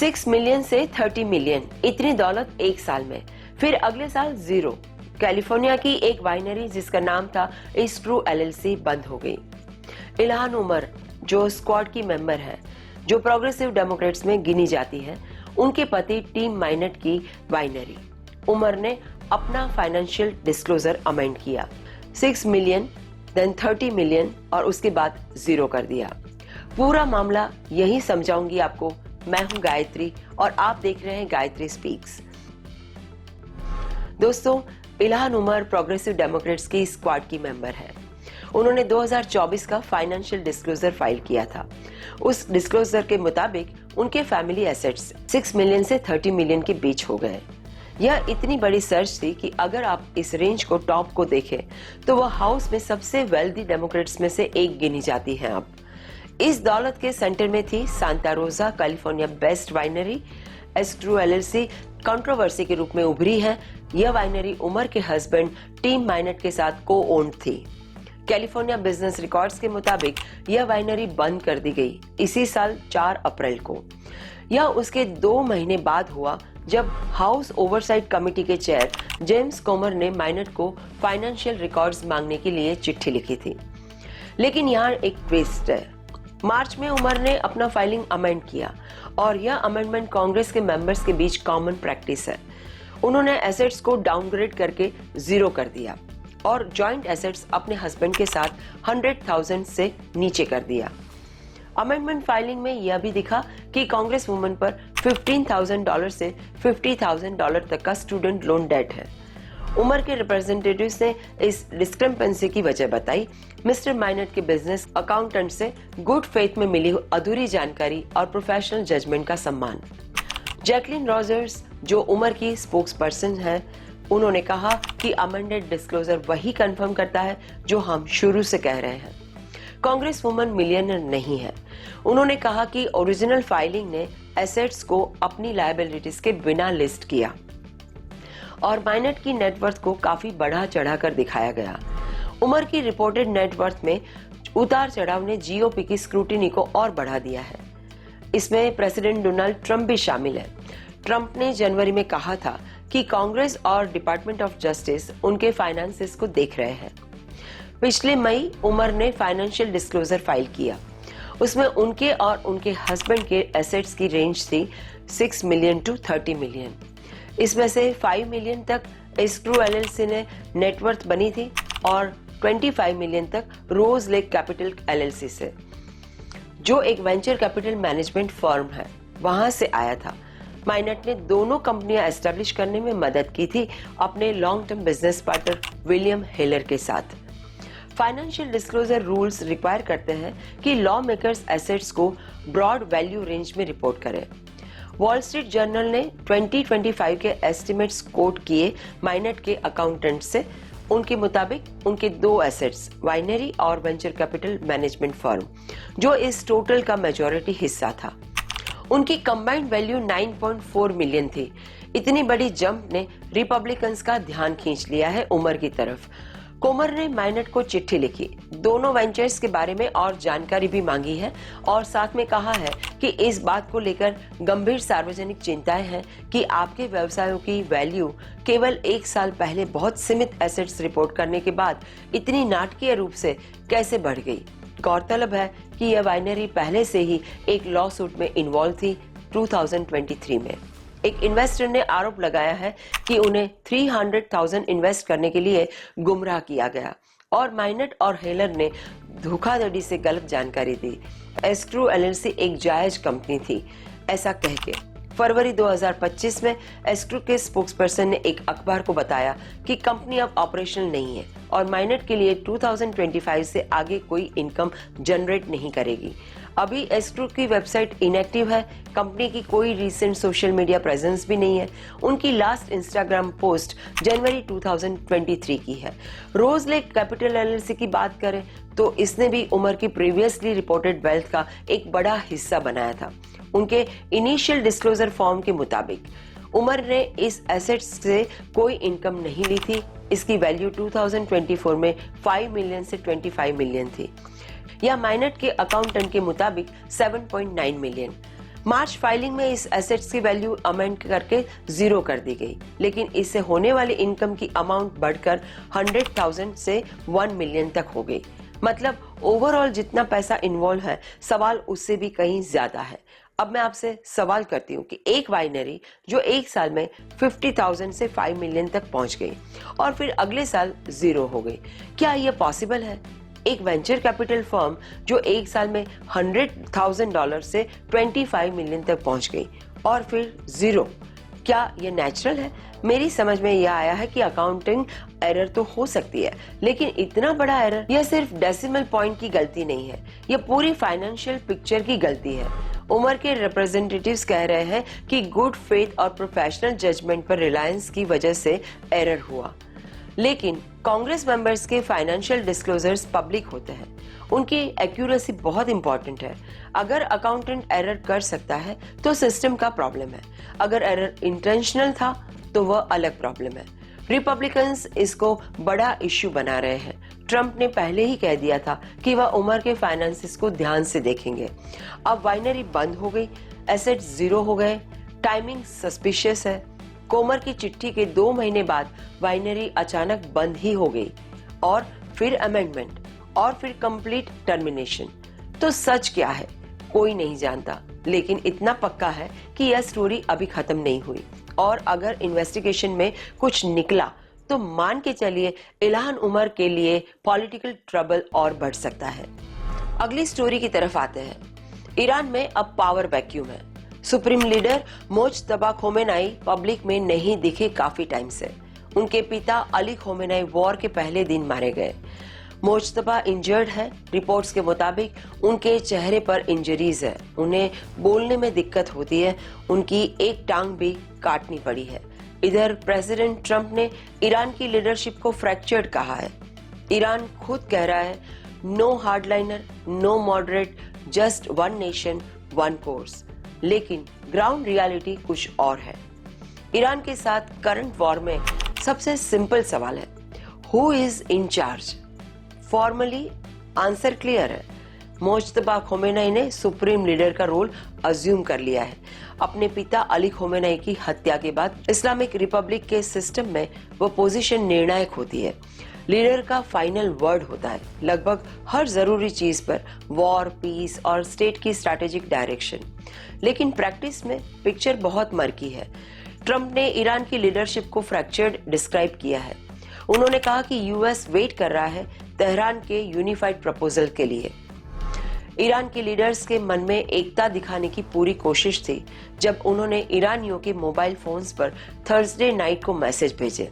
6 million से 30 million, इतनी दौलत एक साल में। फिर अगले साल जीरो। कैलिफोर्निया की एक वाइनरी जिसका नाम था एस्ट्रू एलएलसी बंद हो गई। इल्हान उमर जो स्क्वाड की मेंबर है, जो प्रोग्रेसिव डेमोक्रेट्स में गिनी जाती है, उनके पति टीम माइनट की वाइनरी। उमर ने अपना फाइनेंशियल डिस्क्लोजर अमेंड किया, 6 मिलियन, देन 30 मिलियन और उसके बाद जीरो कर दिया। पूरा मामला यही समझाऊंगी आपको। मैं हूं गायत्री और आप देख रहे हैं गायत्री स्पीक्स। दोस्तों, इल्हान उमर प्रोग्रेसिव डेमोक्रेट्स की स्क्वाड की मेंबर है। उन्होंने 2024 का फाइनेंशियल डिस्क्लोजर फाइल किया था। उस डिस्क्लोजर के मुताबिक उनके फैमिली एसेट्स 6 मिलियन से 30 मिलियन के बीच हो गए। यह इतनी बड़ी सर्च थी कि अगर आप इस रेंज को टॉप को देखें तो वह हाउस में सबसे वेल्दी डेमोक्रेट्स में से एक गिनी जाती हैं। अब इस दौलत के सेंटर में थी Santa Rosa California best winery. एस्ट्रू एलएलसी कंट्रोवर्सी के रूप में उभरी है। यह वाइनरी उमर के हस्बैंड टीम माइनट के साथ को ओन्ड थी। कैलिफोर्निया बिजनेस रिकॉर्ड्स के मुताबिक यह वाइनरी बंद कर दी गई इसी साल 4 अप्रैल को। यह उसके 2 महीने बाद हुआ जब हाउस ओवरसाइट कमेटी के चेयर जेम्स कोमर ने माइनट को फाइनेंशियल रिकॉर्ड्स मांगने के लिए चिट्ठी लिखी थी। लेकिन यहाँ एक ट्विस्ट है। मार्च में उमर ने अपना फाइलिंग अमेंड किया और यह अमेंडमेंट कांग्रेस के मेंबर्स के बीच कॉमन प्रैक्टिस है। उन्होंने एसेट्स को डाउनग्रेड करके जीरो कर दिया और जॉइंट एसेट्स अपने हस्बैंड के साथ 100,000 से नीचे कर दिया। अमेंडमेंट फाइलिंग में यह भी दिखा कि कांग्रेस वुमन पर $15,000 से $50,000 तक का स्टूडेंट लोन डेट है। उमर के रिप्रेजेंटेटिव्स ने इस डिस्क्रिपेंसी की वजह बताई मिस्टर माइनट के बिजनेस अकाउंटेंट से गुड फेथ में मिली अधूरी जानकारी और प्रोफेशनल जजमेंट का सम्मान। जैकलिन रॉजर्स जो उमर की स्पोक्स पर्सन है, उन्होंने कहा कि अमेंडेड डिस्क्लोजर वही कंफर्म करता है जो हम शुरू से कह रहे हैं। कांग्रेस वुमन मिलियनर नहीं है। उन्होंने कहा कि ओरिजिनल फाइलिंग ने एसेट्स को अपनी लायबिलिटीज के बिना लिस्ट किया और माइनट की नेटवर्थ को काफी बढ़ा चढ़ाकर दिखाया गया। उमर की रिपोर्टेड नेटवर्थ में उतार चढ़ाव ने जीओपी की स्क्रूटिनी को और बढ़ा दिया है। इसमें प्रेसिडेंट डोनाल्ड ट्रंप भी शामिल है। ट्रंप ने जनवरी में कहा था कि कांग्रेस और डिपार्टमेंट ऑफ जस्टिस उनके फाइनेंसेस को देख रहे हैं। पिछले मई उमर ने फाइनेंशियल डिस्क्लोजर फाइल किया। उसमें उनके और उनके हस्बैंड के एसेट्स की रेंज थी 6 मिलियन टू 30 मिलियन। इसमें से 5 मिलियन तक एस्ट्रू एलएलसी ने नेटवर्थ बनी थी और 25 मिलियन तक रोज लेक कैपिटल एलएलसी से, जो एक वेंचर कैपिटल मैनेजमेंट फर्म है, वहां से आया था। माइनट ने दोनों कंपनियां एस्टेब्लिश करने में मदद की थी अपने long term business partner William हेलर के साथ। फाइनेंशियल डिस्क्लोजर रूल्स रिक्वायर करते हैं कि लॉ मेकर्स एसेट्स को ब्रॉड वैल्यू रेंज में रिपोर्ट करें। वॉल स्ट्रीट जर्नल ने 2025 के एस्टिमेट्स कोट किए माइनट के अकाउंटेंट से। उनके मुताबिक उनके 2 एसेट्स, वाइनरी और वेंचर कैपिटल मैनेजमेंट फर्म, जो इस टोटल का मेजॉरिटी हिस्सा था, उनकी कंबाइंड वैल्यू 9.4 मिलियन थी। इतनी बड़ी जंप ने रिपब्लिकन्स का ध्यान खींच लिया है उमर की तरफ। कोमर ने माइनट को चिट्ठी लिखी, दोनों वेंचर्स के बारे में और जानकारी भी मांगी है और साथ में कहा है कि इस बात को लेकर गंभीर सार्वजनिक चिंताएं हैं कि आपके व्यवसायों की वैल्यू केवल 1 साल पहले बहुत सीमित एसेट्स रिपोर्ट करने के बाद इतनी नाटकीय रूप से कैसे बढ़ गई। गौरतलब है कि यह वाइनरी पहले से ही एक लॉ सूट में इन्वॉल्व थी 2023 में। एक इन्वेस्टर ने आरोप लगाया है कि उन्हें 300,000 इन्वेस्ट करने के लिए गुमराह किया गया और माइनट और हेलर ने धोखाधड़ी से गलत जानकारी दी। एस्ट्रू एलएलसी एक जायज कंपनी थी, ऐसा कह के फरवरी 2025 में एस्ट्रू के स्पोक्सपर्सन ने एक अखबार को बताया कि कंपनी अब ऑपरेशनल नहीं है और माइनट के लिए 2025 से आगे कोई इनकम जनरेट नहीं करेगी। अभी एस्ट्रू की वेबसाइट इनएक्टिव है, कंपनी की कोई रीसेंट सोशल मीडिया प्रेजेंस भी नहीं है। उनकी लास्ट इंस्टाग्राम पोस्ट जनवरी 2023 की है। रोज लेक कैपिटल एलएलसी की बात करें तो इसने भी उमर की प्रीवियसली रिपोर्टेड वेल्थ का एक बड़ा हिस्सा बनाया था। उनके इनिशियल डिस्क्लोजर फॉर्म के मुताबिक उमर ने इस एसेट्स से कोई इनकम नहीं ली थी। इसकी वैल्यू 2024 में 5 मिलियन से 25 मिलियन थी, या माइनट के अकाउंटेंट के मुताबिक 7.9 मिलियन। मार्च फाइलिंग में इस एसेट्स की वैल्यू अमेंड करके 0 कर दी गई, लेकिन इससे होने वाली इनकम की अमाउंट बढ़कर 100,000 से 1 मिलियन तक हो गई। मतलब ओवरऑल जितना पैसा इन्वॉल्व है, सवाल उससे भी कहीं ज्यादा है। अब मैं आपसे सवाल करती हूँ कि एक वाइनरी जो एक साल में 50,000 से 5 मिलियन तक पहुंच गई और फिर अगले साल 0 हो गई, क्या यह पॉसिबल है? एक वेंचर कैपिटल फर्म जो एक साल में $100,000 से 25 मिलियन तक पहुंच गई और फिर 0, क्या ये नेचुरल है? मेरी समझ में यह आया है कि अकाउंटिंग एरर तो हो सकती है, लेकिन इतना बड़ा एरर, यह सिर्फ डेसिमल पॉइंट की गलती नहीं है, यह पूरी फाइनेंशियल पिक्चर की गलती है। उमर के रिप्रेजेंटेटिव्स कह रहे हैं कि गुड फेथ और प्रोफेशनल जजमेंट पर रिलायंस की वजह से एरर हुआ, लेकिन कांग्रेस मेंबर्स के फाइनेंशियल डिस्क्लोजर्स पब्लिक होते हैं, उनकी एक्यूरेसी बहुत इंपॉर्टेंट है। अगर अकाउंटेंट एरर कर सकता है तो सिस्टम का प्रॉब्लम है, अगर एरर इंटेंशनल था तो वह अलग प्रॉब्लम है। रिपब्लिकन्स इसको बड़ा इश्यू बना रहे हैं। ट्रंप ने पहले ही कह दिया था कि वह उमर के फाइनेंसेस को ध्यान से देखेंगे। अब वाइनरी बंद हो गई, एसेट्स 0 हो गए, टाइमिंग सस्पिशियस है। कोमर की चिट्ठी के 2 महीने बाद वाइनरी अचानक बंद ही हो गई और फिर अमेंडमेंट और फिर कंप्लीट टर्मिनेशन। तो सच क्या है कोई नहीं जानता, लेकिन इतना पक्का है कि यह स्टोरी अभी खत्म नहीं हुई और अगर इन्वेस्टिगेशन में कुछ निकला तो मान के चलिए इल्हान उमर के लिए पॉलिटिकल ट्रबल और बढ़ सकता है। अगली स्टोरी की तरफ आते हैं। ईरान में अब पावर वैक्यूम है। Supreme leader Mojtaba Khomeini public में नहीं दिखे काफी टाइम से। उनके पिता अली खोमेनी वॉर के पहले दिन मारे गए। मोज्तबा इंजर्ड है। रिपोर्ट्स के मुताबिक उनके चेहरे पर इंजरीज है, उन्हें बोलने में दिक्कत होती है, उनकी एक टांग भी काटनी पड़ी है। इधर प्रेसिडेंट ट्रंप ने ईरान की लीडरशिप को फ्रैक्चर्ड कहा है। ईरान खुद कह रहा है no hardliner, no moderate, just one nation one course, लेकिन ग्राउंड रियलिटी कुछ और है। ईरान के साथ करंट वॉर में सबसे सिंपल सवाल है, who is in charge? Formally answer clear है, मोज्तबा खोमेनी ने सुप्रीम लीडर का रोल अज्यूम कर लिया है। अपने पिता अली खोमेनी की हत्या के बाद इस्लामिक रिपब्लिक के सिस्टम में वो पोजीशन निर्णायक होती है। लीडर का फाइनल वर्ड होता है लगभग हर जरूरी चीज पर, वॉर, पीस और स्टेट की स्ट्रैटेजिक डायरेक्शन। लेकिन प्रैक्टिस में पिक्चर बहुत मर्की है। ट्रंप ने ईरान की लीडरशिप को फ्रैक्चर्ड डिस्क्राइब किया है। उन्होंने कहा कि यूएस वेट कर रहा है तेहरान के यूनिफाइड प्रपोजल के लिए। ईरान के लीडर्स के मन में एकता दिखाने की पूरी कोशिश थी जब उन्होंने ईरानियों के मोबाइल फोन्स पर थर्सडे नाइट को मैसेज भेजे।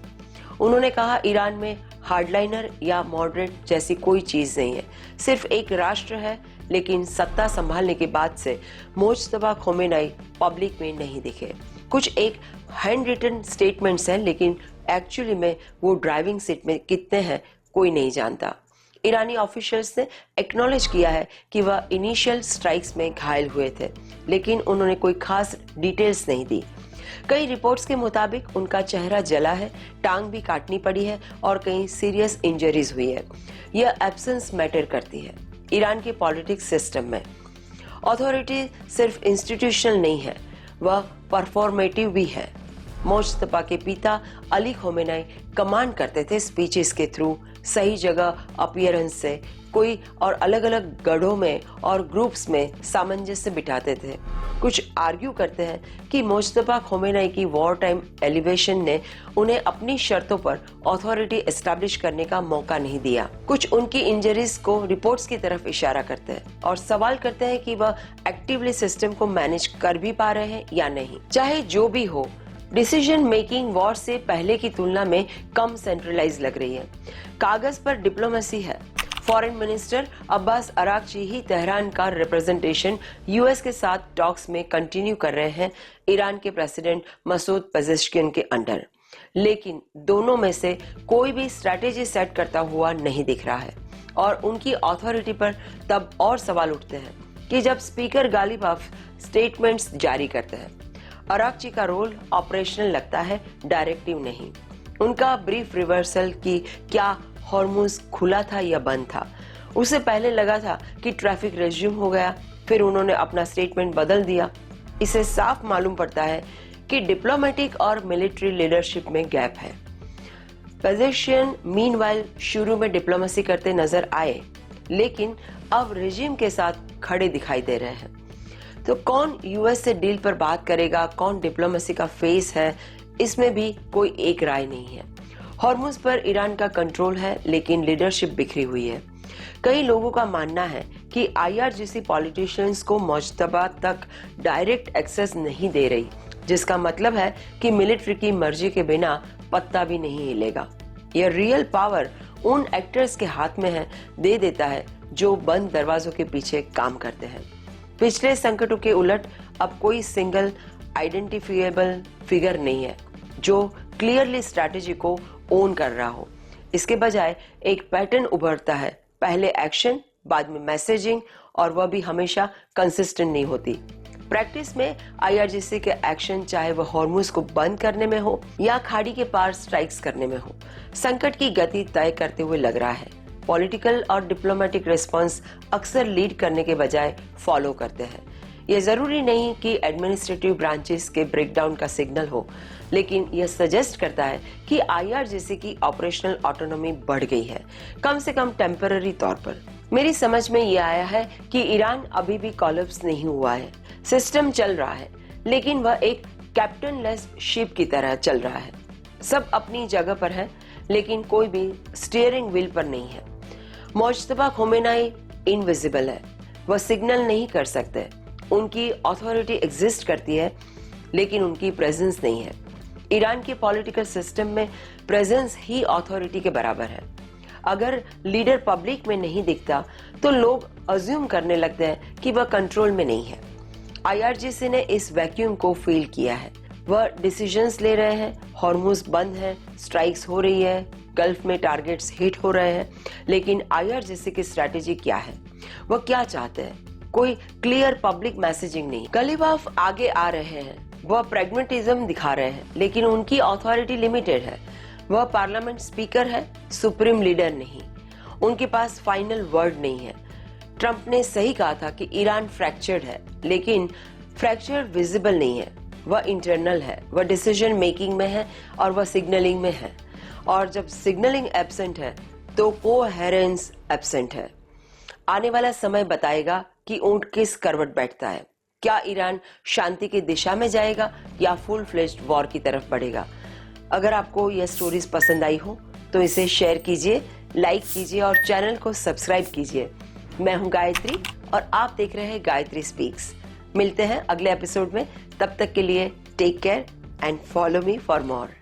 उन्होंने कहा ईरान में हार्डलाइनर या मॉडरेट जैसी कोई चीज नहीं है, सिर्फ एक राष्ट्र है। लेकिन सत्ता संभालने के बाद से मोज्तबा खोमेनी पब्लिक में नहीं दिखे। कुछ एक हैंड रिटन स्टेटमेंट्स हैं, लेकिन एक्चुअली में वो ड्राइविंग सीट में कितने हैं कोई नहीं जानता। ईरानी ऑफिशियल्स ने एक्नॉलेज किया है कि वह इनिशियल स्ट्राइक्स में घायल हुए थे, लेकिन उन्होंने कोई खास डिटेल्स नहीं दी। कई रिपोर्ट्स के मुताबिक उनका चेहरा जला है, टांग भी काटनी पड़ी है और कहीं सीरियस इंजरीज हुई है। यह एब्सेंस मैटर करती है ईरान के पॉलिटिक्स सिस्टम में। अथॉरिटी सिर्फ इंस्टीट्यूशनल नहीं है, वह परफॉर्मेटिव भी है। मोज्तबा के पिता अली खोमेनी कमांड करते थे स्पीचेस के थ्रू, सही जगह अपीयरेंस से, कोई और अलग अलग गढ़ों में और ग्रुप्स में सामंजस्य बिठाते थे। कुछ आर्ग्यू करते हैं कि मोज्तबा खोमेनी की वॉर टाइम एलिवेशन ने उन्हें अपनी शर्तों पर अथॉरिटी एस्टैब्लिश करने का मौका नहीं दिया। कुछ उनकी इंजरीज को रिपोर्ट्स की तरफ इशारा करते हैं और सवाल करते हैं कि वह एक्टिवली सिस्टम को मैनेज कर भी पा रहे हैं या नहीं। चाहे जो भी हो, डिसीजन मेकिंग वॉर से पहले की तुलना में कम सेंट्रलाइज लग रही है। कागज पर डिप्लोमेसी है। फॉरेन मिनिस्टर अब्बास अरागची ही तेहरान का रिप्रेजेंटेशन यूएस के साथ टॉक्स में कंटिन्यू कर रहे हैं ईरान के प्रेसिडेंट मसूद पेजेश्किन के अंडर। लेकिन दोनों में से कोई भी स्ट्रैटेजी सेट करता हुआ नहीं दिख रहा है और उनकी अथॉरिटी पर तब और सवाल उठते हैं कि जब स्पीकर गालिबाफ स्टेटमेंट्स जारी करते हैं। अरागची का रोल ऑपरेशनल लगता है, डायरेक्टिव नहीं। उनका ब्रीफ रिवर्सल की क्या हॉर्मुज खुला था या बंद था। उसे पहले लगा था कि ट्रैफिक रेज्यूम हो गया, फिर उन्होंने अपना स्टेटमेंट बदल दिया। इससे साफ मालूम पड़ता है कि डिप्लोमेटिक और मिलिट्री लीडरशिप में गैप है। पेजेशियन मीनवाइल शुरू में डिप्लोमेसी करते नजर आए, लेकिन अब रेजिम के साथ खड़े दिखाई दे रहे हैं। तो कौन यूएस से डील पर बात करेगा, कौन डिप्लोमेसी का फेस है, इसमें भी कोई एक राय नहीं है। हॉर्मुज पर ईरान का कंट्रोल है, लेकिन लीडरशिप बिखरी हुई है। कई लोगों का मानना है कि आईआरजीसी पॉलिटिशियंस को मुश्तबा तक डायरेक्ट एक्सेस नहीं दे रही, जिसका मतलब है कि मिलिट्री की मर्जी के बिना पत्ता भी नहीं हिलेगा। यह रियल पावर उन एक्टर्स के हाथ में है दे देता है जो बंद दरवाजों के पीछे काम करते हैं। पिछले संकटों के उलट अब कोई सिंगल आइडेंटिफिएबल फिगर नहीं है जो क्लियरली स्ट्रैटेजी को ओन कर रहा हो। इसके बजाय एक पैटर्न उभरता है, पहले एक्शन, बाद में मैसेजिंग, और वह भी हमेशा कंसिस्टेंट नहीं होती। प्रैक्टिस में आईआरजीसी के एक्शन, चाहे वह हॉर्मुज को बंद करने में हो या खाड़ी के पार स्ट्राइक्स करने में हो, संकट की गति तय करते हुए लग रहा है। पॉलिटिकल और डिप्लोमेटिक रिस्पांस अक्सर लीड करने के बजाय फॉलो करते हैं। यह जरूरी नहीं कि एडमिनिस्ट्रेटिव ब्रांचेस के ब्रेकडाउन का सिग्नल हो, लेकिन यह सजेस्ट करता है कि आईआरजीसी की ऑपरेशनल ऑटोनॉमी बढ़ गई है, कम से कम टेम्पररी तौर पर। मेरी समझ में यह आया है कि ईरान अभी भी कोलैप्स नहीं हुआ है। सिस्टम चल रहा है, लेकिन वह एक कैप्टन लेस शिप की तरह चल रहा है। सब अपनी जगह पर है, लेकिन कोई भी स्टीयरिंग व्हील पर नहीं है। मुश्तबा खोमेनी इनविजिबल है, वह सिग्नल नहीं कर सकते। उनकी अथॉरिटी एग्जिस्ट करती है, लेकिन उनकी प्रेजेंस नहीं है। ईरान के पॉलिटिकल सिस्टम में प्रेजेंस ही अथॉरिटी के बराबर है। अगर लीडर पब्लिक में नहीं दिखता तो लोग अज्यूम करने लगते हैं कि वह कंट्रोल में नहीं है। आईआरजीसी ने इस वैक्यूम को फील किया है। वह डिसीजंस ले रहे हैं, हॉर्मुज बंद है, स्ट्राइक्स हो रही है, गल्फ में टारगेट्स हिट हो रहे हैं, लेकिन आईआरजीसी की स्ट्रेटेजी क्या है, वह क्या चाहते हैं? कोई क्लियर पब्लिक मैसेजिंग नहीं। गलीबाफ आगे आ रहे हैं, वह प्रैग्मेटिज्म दिखा रहे हैं, लेकिन उनकी अथॉरिटी लिमिटेड है। वह पार्लियामेंट स्पीकर है, सुप्रीम लीडर नहीं। उनके पास फाइनल वर्ड नहीं है। ट्रंप ने सही कहा था कि ईरान फ्रैक्चर्ड है, लेकिन फ्रैक्चर विजिबल नहीं है, वह इंटरनल है, वह डिसीजन मेकिंग में है और वह सिग्नलिंग में है। और जब सिग्नलिंग एब्सेंट है तो कोहेरेंस एब्सेंट है। आने वाला समय बताएगा कि ऊंट किस करवट बैठता है। क्या ईरान शांति की दिशा में जाएगा या फुल फ्लेज्ड वॉर की तरफ बढ़ेगा? अगर आपको यह स्टोरीज पसंद आई हो तो इसे शेयर कीजिए, लाइक कीजिए और चैनल को सब्सक्राइब कीजिए। मैं हूं गायत्री और आप देख रहे हैं गायत्री स्पीक्स। मिलते हैं अगले एपिसोड में, तब तक के लिए take care and follow me for more.